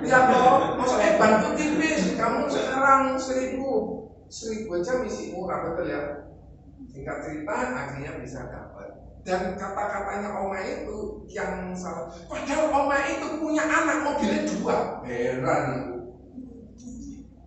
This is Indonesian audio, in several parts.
Ya toh, maksudnya bantu tipis. Kamu sekarang 1000 aja misi murah, betul ya? Singkat cerita, akhirnya bisa dapat. Dan kata-katanya Oma itu yang salah. Padahal Oma itu punya anak mobilnya 2. Heran aku.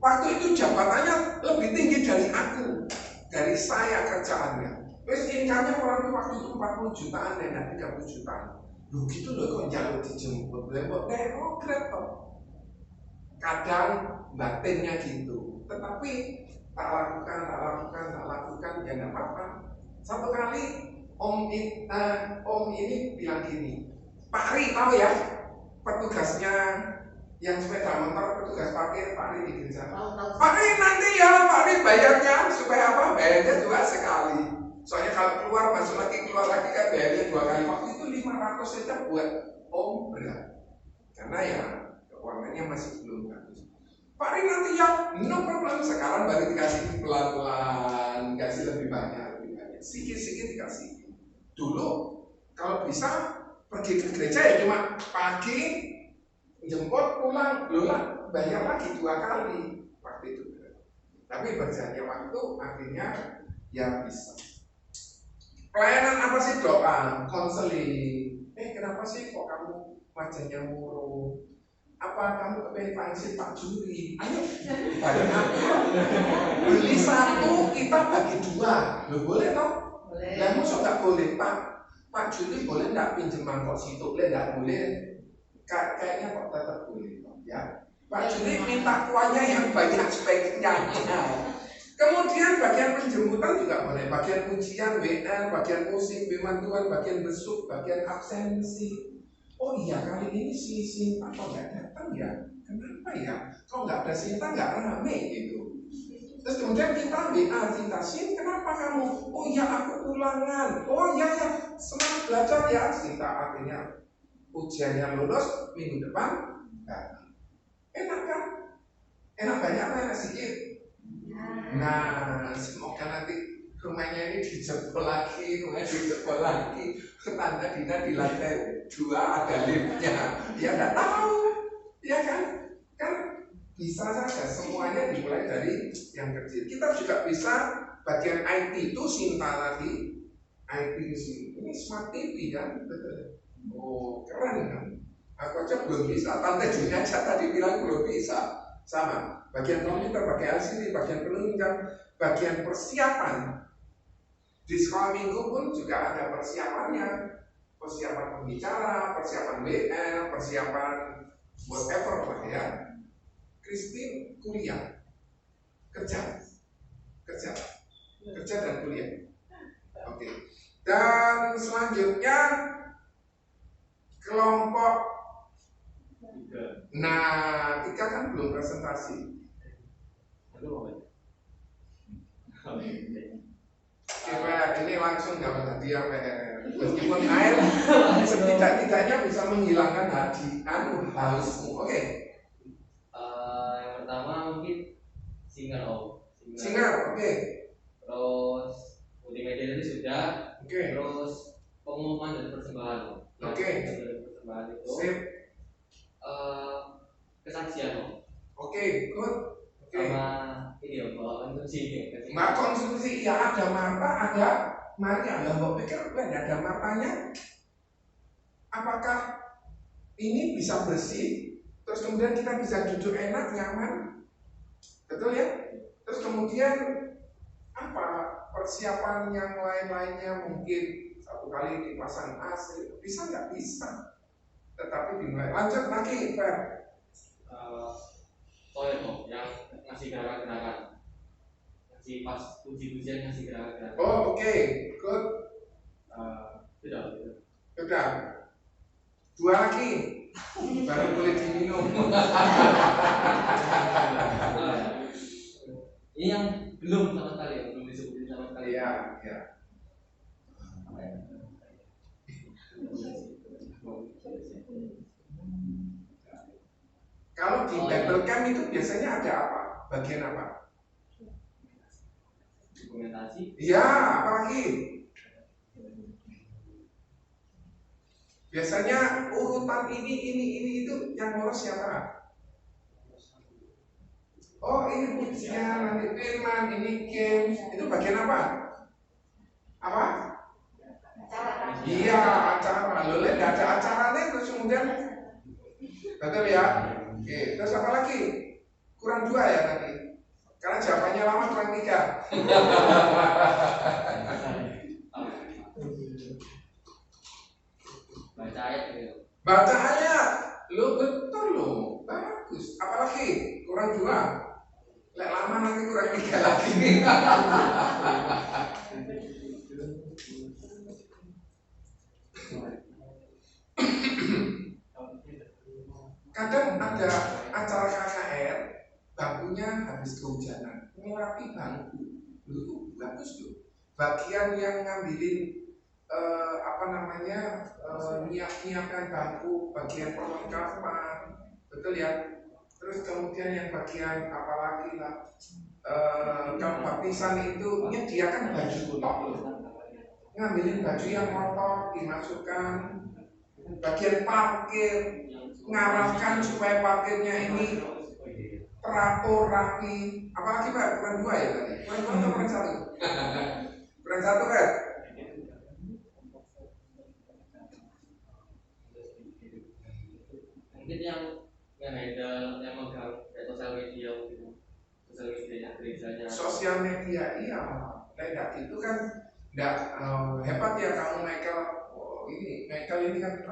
Waktu itu jabatannya lebih tinggi dari aku, dari saya kerjaannya. Terus income-nya orang waktu itu 40 jutaan dan 30 jutaan. Loh gitu loh kok jalur dijemput, lewat Grab toh. Kadang batinnya gitu, tetapi tak lakukan, ya nggak apa-apa. Satu kali Om ini bilang gini, Pak Ri tahu ya, petugasnya yang sepeda motor, petugas parkir Pak Ri di gereja. Pak Ri nanti ya Pak Ri bayarnya supaya apa? Bayarnya 2 sekali. Soalnya kalau keluar masuk lagi keluar lagi kan bayarnya 2 kali. Waktu itu 500 saja buat Om berat, karena ya keuangannya masih belum bagus. Pak Ri nanti ya, no problem. Sekarang baru dikasih pelan-pelan, dikasih lebih banyak, sedikit-sedikit dikasih. Dulu kalau bisa pergi ke gereja ya cuma pagi, jemput pulang, lola bayar lagi 2 kali waktu itu. Tapi berjalannya waktu akhirnya ya bisa. Pelayanan apa sih? Doa, konseling. Kenapa sih kok kamu wajahnya murung? Apa kamu kepengen pangsit Pak Juri? Ayo, bagi aku. Beli 1 kita bagi 2. Lo boleh toh? Boleh. Lah masa nggak boleh Pak Juri boleh nggak pinjem mangkok situ? Boleh nggak boleh? Kayaknya kok tetap boleh ya. Pak Juri minta kuahnya yang banyak speknya. Kemudian bagian penjemputan juga boleh, bagian ujian, WR, bagian musik, firman Tuhan, bagian besuk, bagian absensi. Oh iya kali ini si Sinta kok nggak datang ya? Kenapa ya? Kalau nggak ada Sinta nggak rame gitu. Terus kemudian kita WA Sinta, Sin kenapa kamu? Oh iya aku ulangan. Oh iya ya semangat belajar ya. Sinta akhirnya ujiannya lulus minggu depan. Enak kan? Enak banyak apa enak sedikit? Nah, semoga nanti rumahnya ini dijebol lagi, Tante Dina di lantai 2 ada liftnya. Dia nggak tahu, ya kan? Kan bisa saja semuanya dimulai dari yang kecil. Kita juga bisa bagian IT itu Sinta tadi, IT sini. Ini smart TV kan, betul. Oh keren kan? Aku aja belum bisa. Tante Dina aja tadi bilang belum bisa. Sama. Bagian komputer, bagian LCD, bagian penunjang, bagian persiapan. Di sekolah minggu pun juga ada persiapannya. Persiapan pembicara, persiapan WL, persiapan whatever lah ya. Christine kuliah, kerja dan kuliah. Oke. Dan selanjutnya kelompok. Nah, 3 kan belum presentasi. Ini langsung dapat hadiah meskipun air setidak-tidaknya bisa menghilangkan hausmu. Oke. Yang pertama mungkin singer oke. Terus multimedia itu sudah. Oke. Terus pengumuman dan persembahan. Oke. Persembahan itu. Sip. Kesaksian. Oke, good. Sama ini ya, bawa konsumsi. Mbak konsumsi ya ada Marta, ada Maria. Lah mbak pikir ada Martanya. Apakah ini bisa bersih? Terus kemudian kita bisa duduk enak, nyaman, betul ya? Terus kemudian apa persiapan yang lain-lainnya mungkin 1 kali dipasang AC, bisa nggak? Bisa. Tetapi dimulai. Lanjut lagi, Pak. Toyo yang ngasih gerakan-gerakan, ngasih pas puji-pujian ngasih gerakan-gerakan. Oh oke, good. Sudah. 2 lagi, baru boleh diminum. Ini yang belum sama sekali, yang belum disebutin sama sekali. Ya. Kalau di Bible Camp itu biasanya ada apa? Bagian apa? Dokumentasi. Iya, apalagi? Biasanya urutan ini itu yang ngurus siapa? Oh ini pujian, nanti firman, ini games. Itu bagian apa? Apa? Iya, acara. Loh, nggak ada acaranya terus kemudian betul ya? Oke, terus apa lagi? Kurang 2 ya tadi. Karena jawabannya lama kurang 3. Baca ayat gitu. Baca ayat. Lo betul lo. Bagus. Apalagi? Kurang 2. Lek lama nanti kurang 3 lagi. Kadang ada acara KKR, bangkunya habis kehujanan, ngelapi bangku, itu bagus tuh. Bagian yang ngambilin nyiapkan bangku, bagian perlengkapan, betul ya. Terus kemudian yang bagian apalagi lah, baptisan itu menyediakan baju tok loh, ngambilin baju yang kotor dimasukkan. Bagian parkir, ngarahkan supaya parkirnya ini teratur rapi. Apalagi Pak, kurang 2 ya tadi? Kurang 2 atau kurang 1? Kurang 1 kan? Mungkin yang handle yang megang sosial media mungkin sosial media gerejanya. Sosial media iya, tidak itu kan tidak hebat ya kamu Michael. Oh, Michael ini kan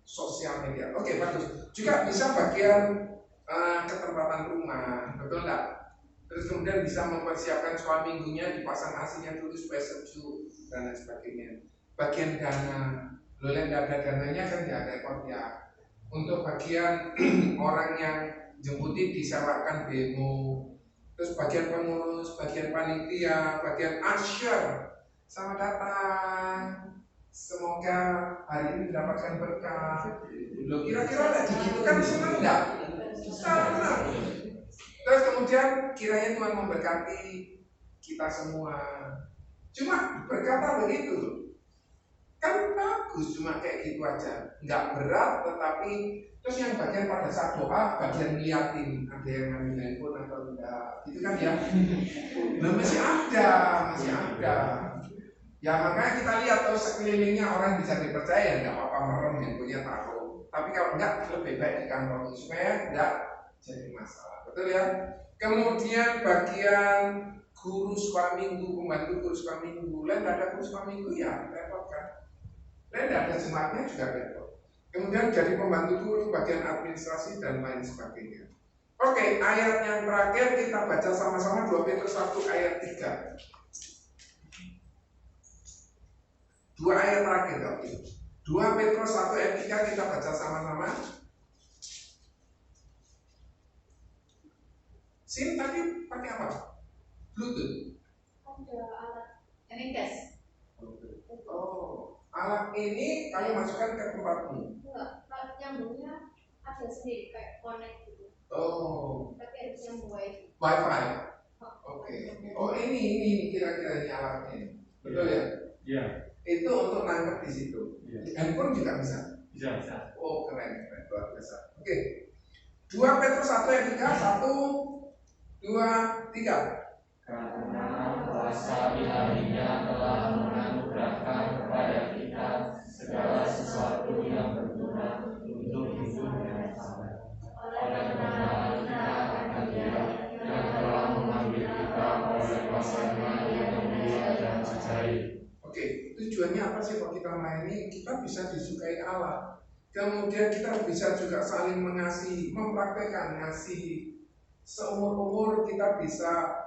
sosial media. Oke, bagus. Juga bisa bagian ketempatan rumah, betul nggak? Terus kemudian bisa mempersiapkan soal minggunya, dipasang AC-nya dulu supaya sejuk dan lain sebagainya. Bagian dana, lo yang nggak ada dananya kan nggak repot ya. Untuk bagian orang yang jemputin disewakan demo. Terus bagian pengurus, bagian panitia, bagian usher, selamat datang. Semoga hari ini mendapatkan berkah. Lo kira-kira nggak gitu kan senang nggak? Senang. Terus kemudian kiranya Tuhan memberkati kita semua. Cuma berkata begitu, kan bagus cuma kayak gitu aja, nggak berat. Tetapi terus yang bagian pada saat doa, bagian ngeliatin ada yang ngambil handphone atau enggak, gitu kan ya? Nah, masih ada. Ya makanya kita lihat terus sekelilingnya orang bisa dipercaya, nggak apa-apa merem handphonenya taruh. Tapi kalau enggak lebih baik di kantor supaya enggak jadi masalah, betul ya? Kemudian bagian guru sekolah minggu, pembantu guru sekolah minggu, lain ada guru sekolah minggu ya repot kan? Lain ada jemaatnya juga repot. Kemudian jadi pembantu guru, bagian administrasi dan lain sebagainya. Oke, ayat yang terakhir kita baca sama-sama 2 Petrus 1 ayat 3. 2 ayat terakhir oke. 2 Petrus 1 ayat 3 kita baca sama-sama. SIM tadi pakai apa? Bluetooth. Ada alat ini gas. Oh, alat ini kamu masukkan ke tempatmu. Enggak, nyambungnya ada sendiri kayak connect gitu. Oh. Tapi harus nyambung wifi. Wi-Fi. Oke. Oh ini kira-kira ini alatnya. Betul ya? Iya. Itu untuk nangkep di situ. Iya. Handphone juga bisa. Bisa. Oh keren luar biasa. Oke. 2 Petrus 1 ayat 3, 1, 2, 3. Karena kuasa ilahinya telah menganugerahkan kepada kita segala sesuatu yang berguna untuk hidup yang sabar. Oleh karena kita akan Dia yang telah mengambil kita oleh kuasa-Nya yang mulia dan ajaib. Oke, tujuannya apa sih kalau kita melayani? Kita bisa disukai Allah. Kemudian kita bisa juga saling mengasihi, mempraktekkan ngasihi. Seumur-umur kita bisa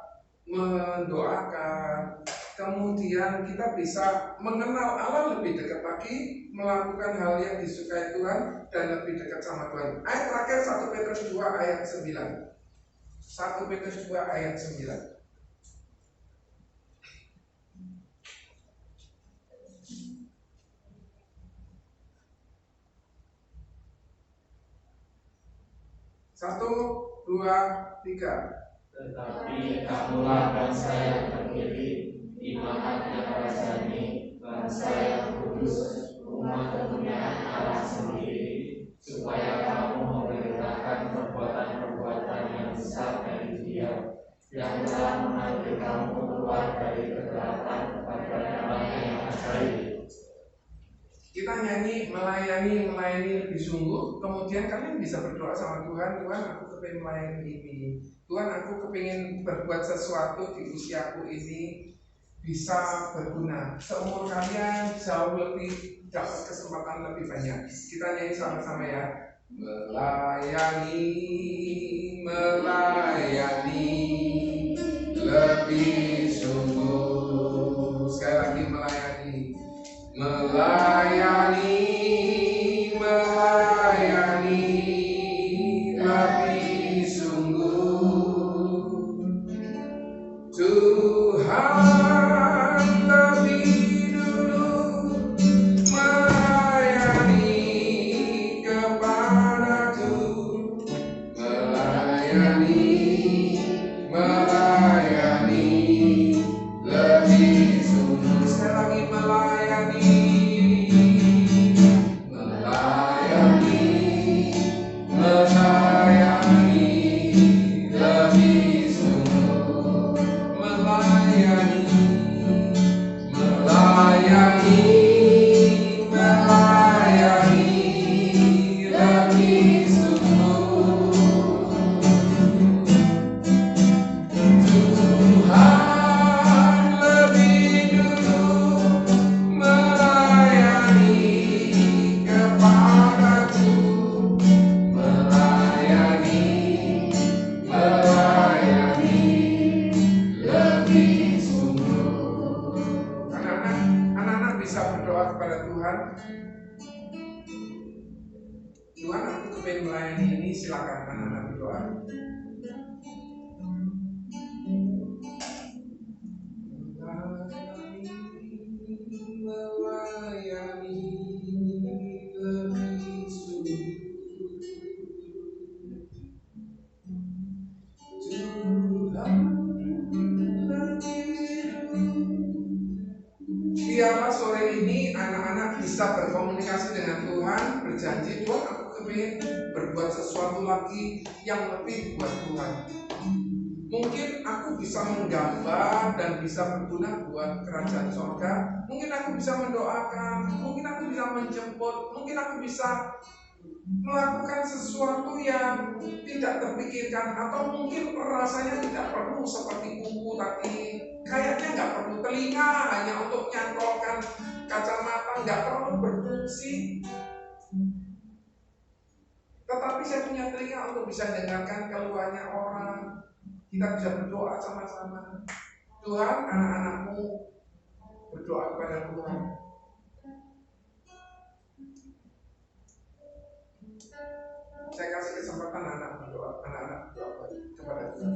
mendoakan. Kemudian kita bisa mengenal Allah lebih dekat lagi, melakukan hal yang disukai Tuhan dan lebih dekat sama Tuhan. Ayat terakhir 1 Petrus 2 ayat 9. 1 Petrus 2 ayat 9. Satu, dua, tiga. Tetapi kamulah bangsa yang terpilih, jemaat yang rajani, bangsa yang kudus, umat kepunyaan Allah sendiri, supaya kamu memberitakan perbuatan-perbuatan yang besar yang telah memanggil kamu keluar dari kegelapan kepada terang yang ajaib. Kita nyanyi melayani lebih sungguh. Kemudian kalian bisa berdoa sama Tuhan, Tuhan aku kepingin melayani ini, Tuhan aku kepingin berbuat sesuatu di usiaku ini bisa berguna. Seumur kalian jauh lebih dapat kesempatan lebih banyak. Kita nyanyi sama-sama ya. Melayani lebih sungguh. Sekali lagi melayani lebih sungguh. Tuhan lebih dulu melayani kepadaku, melayani lebih sungguh. Sekali lagi melayani lebih sungguh. Melayani lebih sungguh. Tuhan lebih dulu melayani kepadaku, melayani lebih sungguh. Anak-anak bisa berdoa kepada Tuhan. Tuhan aku kepingin melayani ini, silakan anak-anak berdoa. Melayani lebih sungguh. Biarlah sore ini anak-anak bisa berkomunikasi dengan Tuhan, berjanji, Tuhan aku kepingin berbuat sesuatu lagi yang lebih buat Tuhan. Mungkin aku bisa menggambar dan bisa berguna buat kerajaan surga. Mungkin aku bisa mendoakan, mungkin aku bisa menjemput, mungkin aku bisa melakukan sesuatu yang tidak terpikirkan, atau mungkin rasanya tidak perlu seperti buku tadi. Kayaknya nggak perlu telinga hanya untuk nyantolkan kacamata, nggak perlu berfungsi. Tetapi saya punya telinga untuk bisa dengarkan keluhannya orang. Kita bisa berdoa sama-sama. Tuhan, anak-anakmu berdoa kepada Tuhan. Saya kasih kesempatan anak-anak berdoa kepada Tuhan.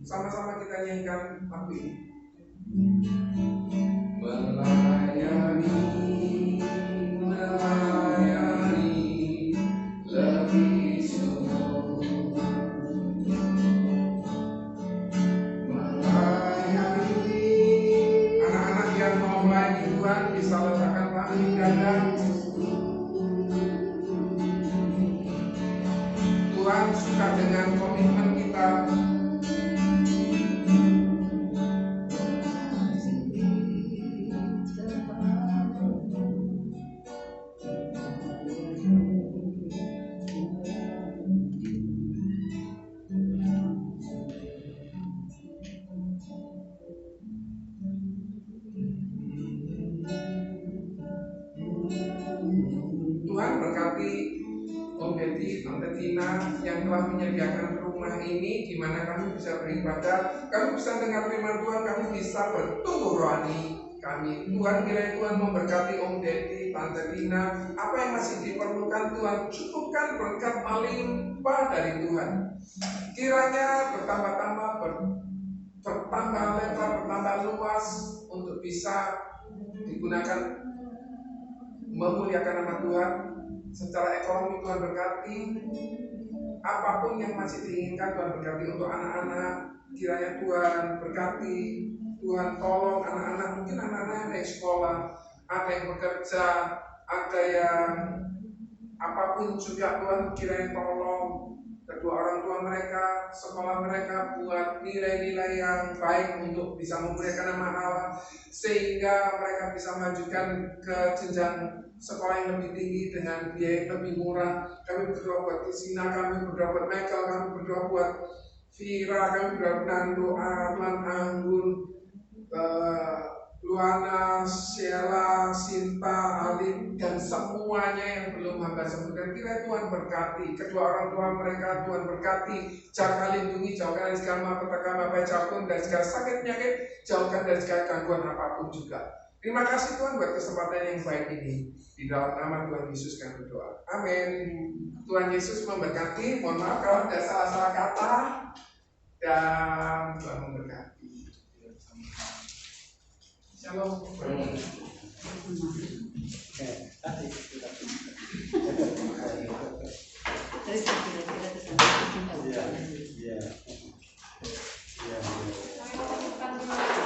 Sama-sama kita nyanyikan lagu ini. Melayani lebih sungguh. Melayani. Anak-anak yang mau melayani Tuhan bisa letakkan tangan di dada. Tuhan suka dengan komitmen kita. Tuhan berkati Om Bedi Dedi, Tante Tina yang telah menyediakan rumah ini di mana kami bisa beribadah, kami bisa dengar firman Tuhan, kami bisa bertumbuh rohani kami. Tuhan, kiranya Tuhan memberkati Om Dedi, Tante Tina, apa yang masih diperlukan Tuhan, cukupkan berkat melimpah dari Tuhan. Kiranya bertambah-tambah, bertambah lebar, bertambah luas untuk bisa digunakan memuliakan nama Tuhan. Secara ekonomi Tuhan berkati, apapun yang masih diinginkan Tuhan berkati untuk anak-anak. Kiranya Tuhan berkati, Tuhan tolong anak-anak, mungkin anak-anak ada yang sekolah, ada yang bekerja, ada yang apapun juga Tuhan kiranya tolong kedua orang tua mereka, sekolah mereka buat nilai-nilai yang baik untuk bisa memuliakan nama Allah, sehingga mereka bisa majukan ke jenjang sekolah yang lebih tinggi dengan biaya yang lebih murah. Kami berdoa buat Krisina, kami berdoa buat Michael, kami berdoa buat Vira, kami berdoa buat Nando, Arlan, Anggun, Luana, Sheila, Sinta, Alin, dan semuanya yang belum hamba sebutkan. Kiranya Tuhan berkati kedua orang tua mereka, Tuhan berkati, jaga lindungi, jauhkan dari segala malapetaka, baik jauhkan dari segala sakit penyakit, jauhkan dari segala gangguan apapun juga. Terima kasih Tuhan buat kesempatan yang baik ini. Di dalam nama Tuhan Yesus kami berdoa. Amin. Tuhan Yesus memberkati. Mohon maaf kalau ada salah-salah kata, dan Tuhan memberkati. Shalom. Oke, kasih.